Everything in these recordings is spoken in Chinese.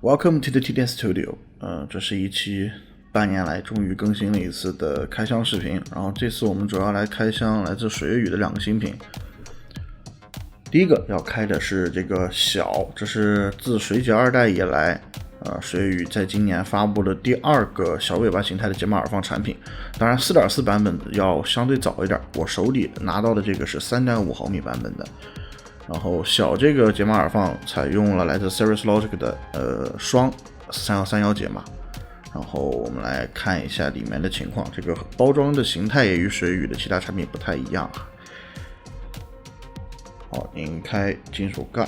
Welcome to the TDS Studio。这是一期半年来终于更新了一次的开箱视频。然后这次我们主要来开箱来自水月宇的两个新品。第一个要开的是这个小，这是自水解2代以来，水月宇在今年发布的第二个小尾巴形态的解码耳放产品。当然 4.4 版本要相对早一点，我手里拿到的这个是 3.5 毫米版本的。然后小这个解码耳放采用了来自 Cirrus Logic 的双4131解码。然后我们来看一下里面的情况，这个包装的形态也与水月宇的其他产品不太一样。好，拧开金属盖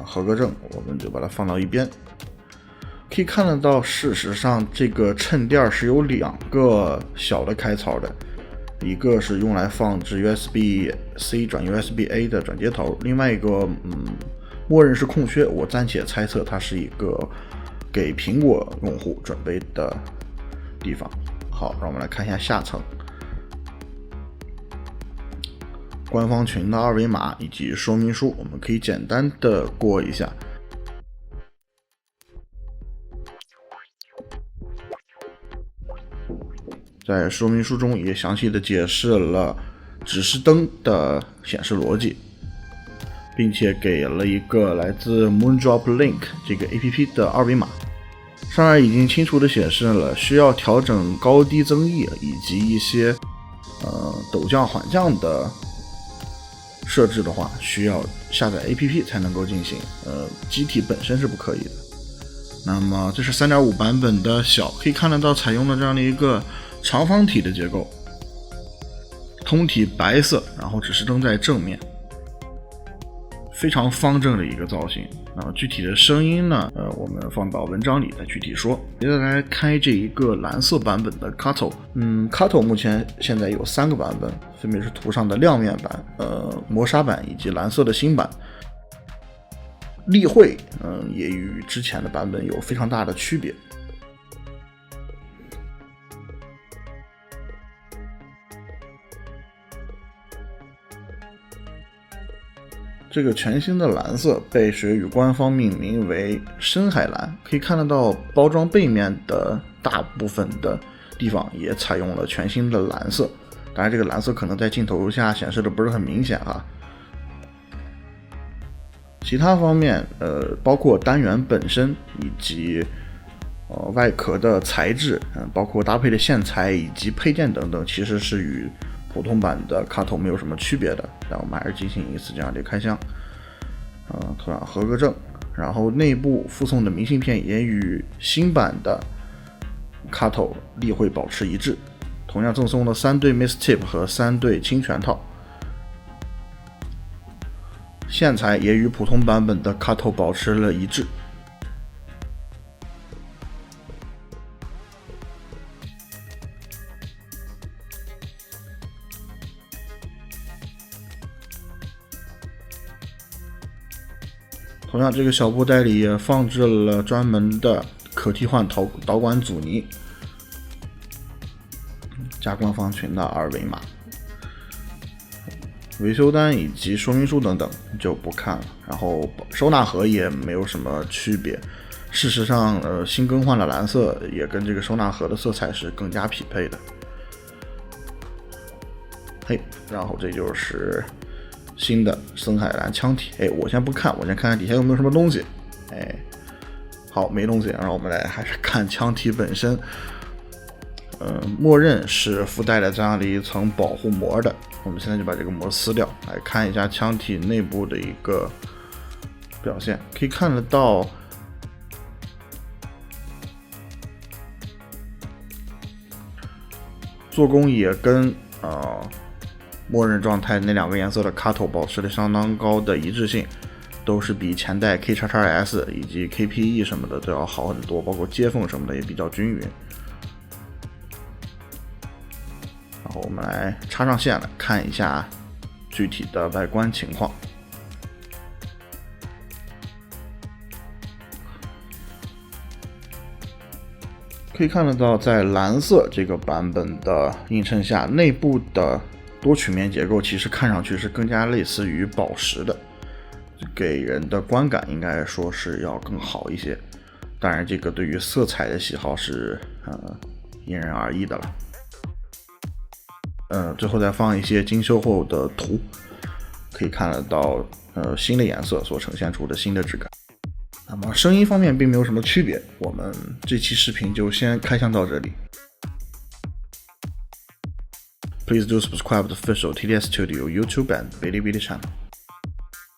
合个正，我们就把它放到一边。可以看得到，事实上这个衬垫是有两个小的开槽的，一个是用来放置 USB-C 转 USB-A 的转接头，另外一个默认是空缺，我暂且猜测它是一个给苹果用户准备的地方。好，让我们来看一下下层官方群的二维码以及说明书，我们可以简单的过一下。在说明书中也详细的解释了指示灯的显示逻辑，并且给了一个来自 Moondrop Link 这个 APP 的二维码，上面已经清楚的显示了需要调整高低增益以及一些陡降缓降的设置的话，需要下载 APP 才能够进行，机体本身是不可以的。那么这是 3.5 版本的小，可以看得到采用了这样的一个长方体的结构，通体白色，然后指示灯在正面，非常方正的一个造型。具体的声音呢，我们放到文章里再具体说。接下来开这一个蓝色版本的 Kato。Kato 目前现在有3个版本，分别是图上的亮面版、磨砂版以及蓝色的新版。例会也与之前的版本有非常大的区别。这个全新的蓝色被水月宇官方命名为深海蓝，可以看得到包装背面的大部分的地方也采用了全新的蓝色，当然这个蓝色可能在镜头下显示的不是很明显哈。其他方面包括单元本身以及外壳的材质，包括搭配的线材以及配件等等，其实是与普通版的 Kato 没有什么区别的，但我们还是进行一次这样的开箱。图上合个正，然后内部附送的明信片也与新版的 Kato 例会保持一致，同样赠送了3对 Mist Tip 和3对清泉套。线材也与普通版本的 Kato 保持了一致。同样，这个小布袋里也放置了专门的可替换导管阻尼，加官方群的二维码。维修单以及说明书等等就不看了，然后收纳盒也没有什么区别。事实上，新更换的蓝色也跟这个收纳盒的色彩是更加匹配的。然后这就是新的深海蓝枪体。我先不看，我先看看底下有没有什么东西。好，没东西。然后我们来还是看枪体本身。默认是附带了这样的一层保护膜的，我们现在就把这个膜撕掉，来看一下枪体内部的一个表现。可以看得到做工也跟默认状态那2个颜色的 Kato 保持了相当高的一致性，都是比前代 K-XS 以及 KPE 什么的都要好很多，包括接缝什么的也比较均匀。然后我们来插上线来看一下具体的外观情况。可以看得到，在蓝色这个版本的映衬下，内部的多曲面结构其实看上去是更加类似于宝石的，给人的观感应该说是要更好一些。当然这个对于色彩的喜好是因人而异的了。最后再放一些精修后的图，可以看得到新的颜色所呈现出的新的质感。那么声音方面并没有什么区别，我们这期视频就先开箱到这里。Please do subscribe to the official TDS Studio YouTube and Bilibili channel.